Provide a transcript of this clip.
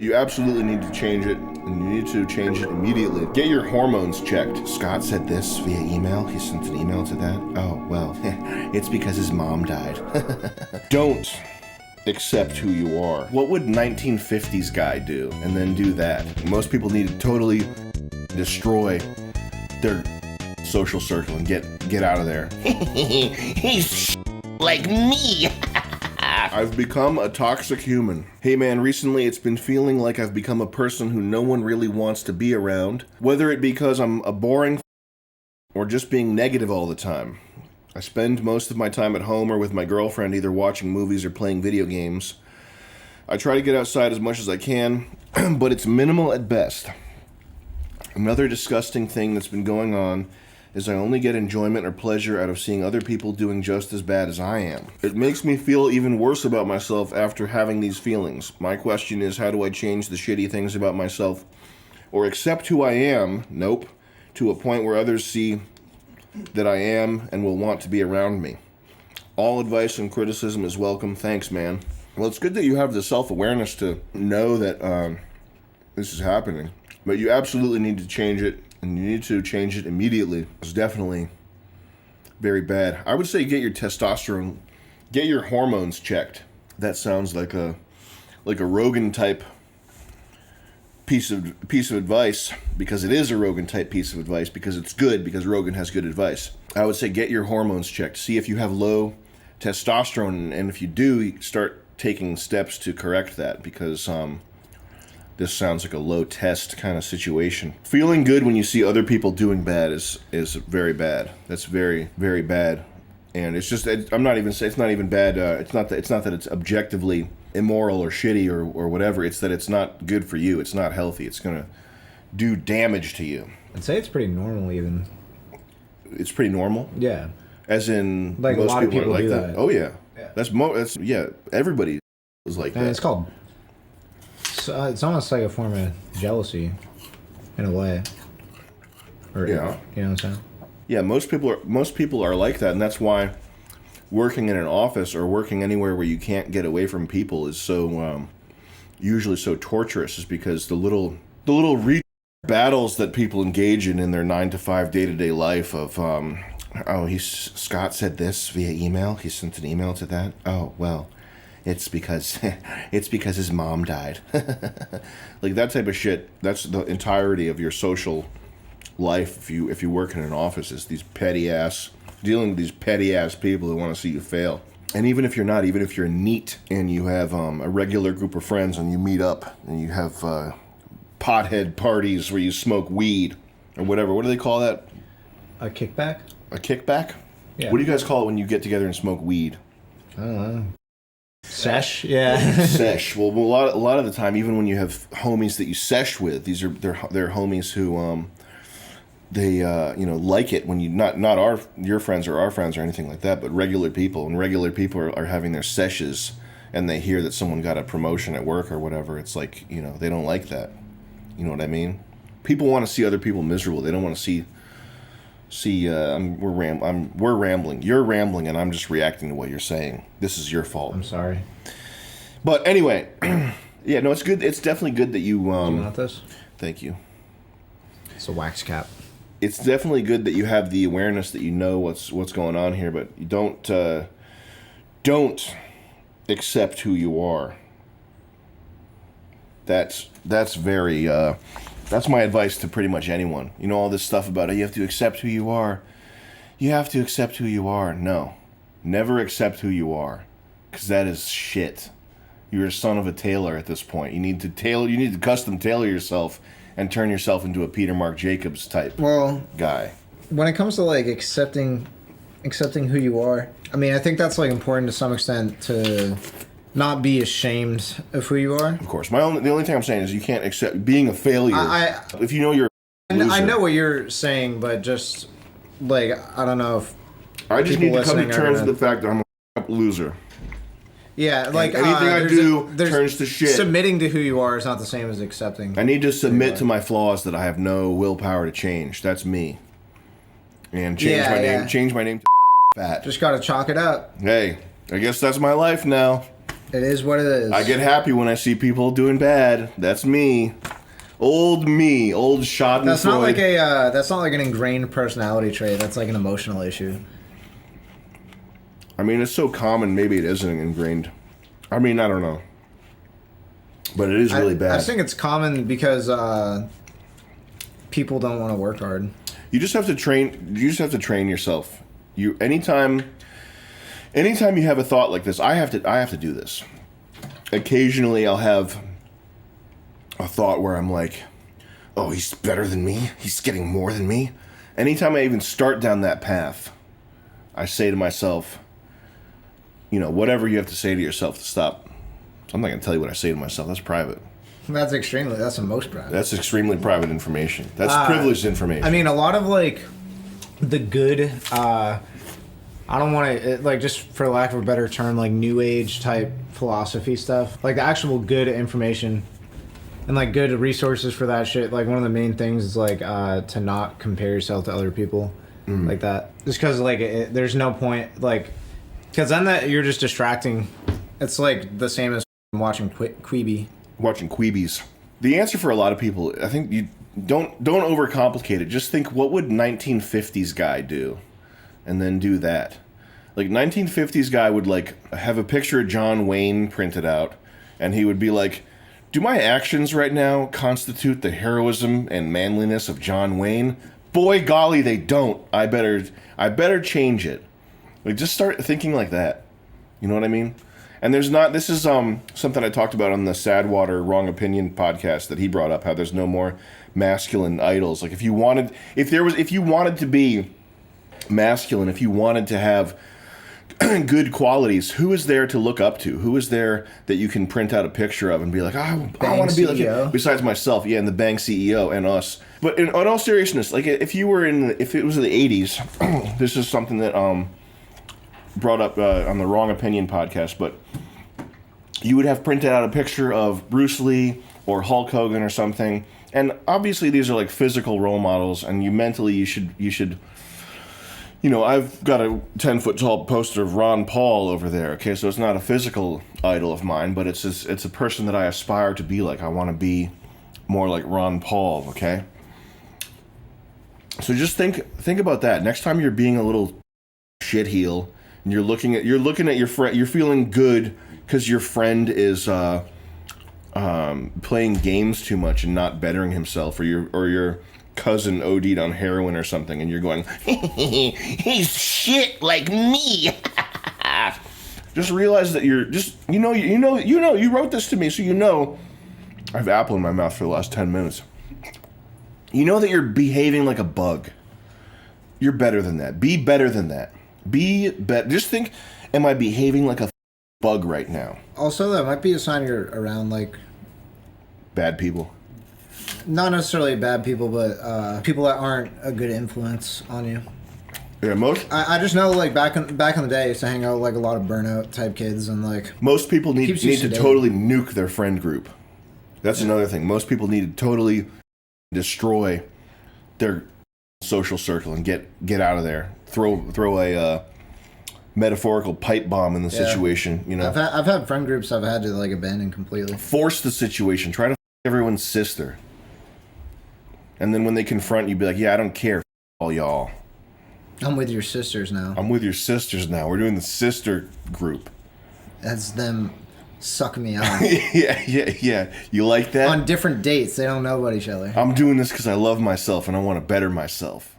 You absolutely need to change it, and you need to change it immediately. Get your hormones checked. Scott said this via email. He sent an email to that. Oh, well, it's because his mom died. Don't accept who you are. What would 1950s guy do and then do that? Most people need to totally destroy their social circle and get out of there. He's like me. I've become a toxic human. Hey man, recently it's been feeling like I've become a person who no one really wants to be around, whether it be because I'm a boring or just being negative all the time. I spend most of my time at home or with my girlfriend either watching movies or playing video games. I try to get outside as much as I can, but it's minimal at best. Another disgusting thing that's been going on is I only get enjoyment or pleasure out of seeing other people doing just as bad as I am. It makes me feel even worse about myself after having these feelings. My question is, how do I change the shitty things about myself or accept who I am, to a point where others see that I am and will want to be around me? All advice and criticism is welcome. Thanks, man. Well, it's good that you have the self-awareness to know that this is happening. But you absolutely need to change it, and you need to change it immediately. It's definitely very bad. I would say get your testosterone, get your hormones checked. That sounds like a Rogan type piece of advice, because it is a Rogan type piece of advice, because it's good, because Rogan has good advice. I would say get your hormones checked. See if you have low testosterone, and if you do, start taking steps to correct that, because this sounds like a low test kind of situation. Feeling good when you see other people doing bad is very bad. That's very, very bad. And it's just, I'm not even saying it's not even bad. It's not that it's objectively immoral or shitty or whatever. It's that it's not good for you. It's not healthy. It's gonna do damage to you. I'd say it's pretty normal even. It's pretty normal? Yeah. As in, like most a lot of people like do that? Oh yeah. That's everybody is like and that. It's called, it's almost like a form of jealousy in a way. Or, yeah. You know what I'm saying? Yeah, most people are like that, and that's why working in an office or working anywhere where you can't get away from people is so usually so torturous, is because the little battles that people engage in their 9-to-5 day-to-day life of Scott said this via email. He sent an email to that. Oh, well, it's because his mom died. Like that type of shit. That's the entirety of your social life if you work in an office, is dealing with these petty ass people who want to see you fail. And even if you're neat and you have a regular group of friends and you meet up and you have pothead parties where you smoke weed or whatever, what do they call that? A kickback? A kickback? Yeah. What do you guys call it when you get together and smoke weed? I don't know. Sesh? Yeah. Sesh. Well, a lot of the time, even when you have homies that you sesh with, they're homies who they like it when you not your friends or our friends or anything like that, but regular people. When regular people are having their seshes and they hear that someone got a promotion at work or whatever, it's like, they don't like that. You know what I mean? People want to see other people miserable. They don't want to see. We're rambling. You're rambling, and I'm just reacting to what you're saying. This is your fault. I'm sorry. But anyway, yeah, no, it's good. It's definitely good that you. Do you want this? Thank you. It's a wax cap. It's definitely good that you have the awareness that you know what's going on here, but you don't accept who you are. That's very. That's my advice to pretty much anyone. All this stuff about you have to accept who you are. You have to accept who you are. No. Never accept who you are. Because that is shit. You're a son of a tailor at this point. You need to custom tailor yourself and turn yourself into a Peter Mark Jacobs type guy. When it comes to accepting who you are, I mean, I think that's important to some extent to not be ashamed of who you are. Of course. The only thing I'm saying is you can't accept being a failure. If you know you're a loser. I know what you're saying, but just I don't know if I just need to come to terms with the fact that I'm a loser. Yeah, anything I do turns to shit. Submitting to who you are is not the same as accepting. I need to submit to my flaws that I have no willpower to change. That's me. And change my name to fat. Just gotta chalk it up. Hey, I guess that's my life now. It is what it is. I get happy when I see people doing bad. That's me. Old Schadenfreude. That's not like that's not like an ingrained personality trait. That's like an emotional issue. I mean, it's so common. Maybe it isn't ingrained. I mean, I don't know. But it is really bad. I think it's common because people don't want to work hard. You just have to train. You just have to train yourself. Anytime you have a thought like this, I have to do this. Occasionally, I'll have a thought where I'm like, "Oh, he's better than me. He's getting more than me." Anytime I even start down that path, I say to myself, whatever you have to say to yourself to stop. So I'm not going to tell you what I say to myself. That's private. That's the most private. That's extremely private information. That's privileged information. I mean, a lot of like the good. I don't want to just for lack of a better term, like new age type philosophy stuff, like the actual good information and like good resources for that shit. Like one of the main things is like to not compare yourself to other people like that. Just because like there's no point like because then that you're just distracting. It's like the same as watching Queeby. Watching Queebies. The answer for a lot of people, I think you don't overcomplicate it. Just think, what would 1950s guy do? And then do that. Like 1950s guy would like have a picture of John Wayne printed out, and he would be like, do my actions right now constitute the heroism and manliness of John Wayne? Boy golly, they don't. I better change it. Like just start thinking like that. You know what I mean? And this is something I talked about on the Sadwater Wrong Opinion podcast that he brought up, how there's no more masculine idols. Like if you wanted to be masculine, if you wanted to have good qualities, who is there to look up to? Who is there that you can print out a picture of and be like, I want to be like him, besides myself, yeah, and the bank CEO and us. But in all seriousness, like if it was the 80s, this is something that brought up on the Wrong Opinion podcast, but you would have printed out a picture of Bruce Lee or Hulk Hogan or something, and obviously these are like physical role models, and you should I've got a 10-foot tall poster of Ron Paul over there, okay, so it's not a physical idol of mine, but it's a person that I aspire to be like. I want to be more like Ron Paul, okay? So just think about that. Next time you're being a little shitheel, and you're looking at your friend, you're feeling good because your friend is playing games too much and not bettering himself, or your cousin OD'd on heroin or something, and you're going, he's shit like me. just realize that you're just you wrote this to me, so I have apple in my mouth for the last 10 minutes. You know that you're behaving like a bug. You're better than that. Be better than that. Just think, am I behaving like a bug right now? Also, that might be a sign you're around like bad people. Not necessarily bad people, but people that aren't a good influence on you. Yeah, I just know like back in the day, I used to hang out with like a lot of burnout type kids, and like most people need to totally nuke their friend group. That's another thing. Most people need to totally destroy their social circle and get out of there. Throw a metaphorical pipe bomb in the situation. I've had friend groups I've had to like abandon completely. Force the situation. Try to everyone's sister. And then when they confront you, be like, yeah, I don't care, all y'all. I'm with your sisters now. We're doing the sister group. That's them sucking me out. Yeah. You like that? On different dates. They don't know about each other. I'm doing this because I love myself and I want to better myself.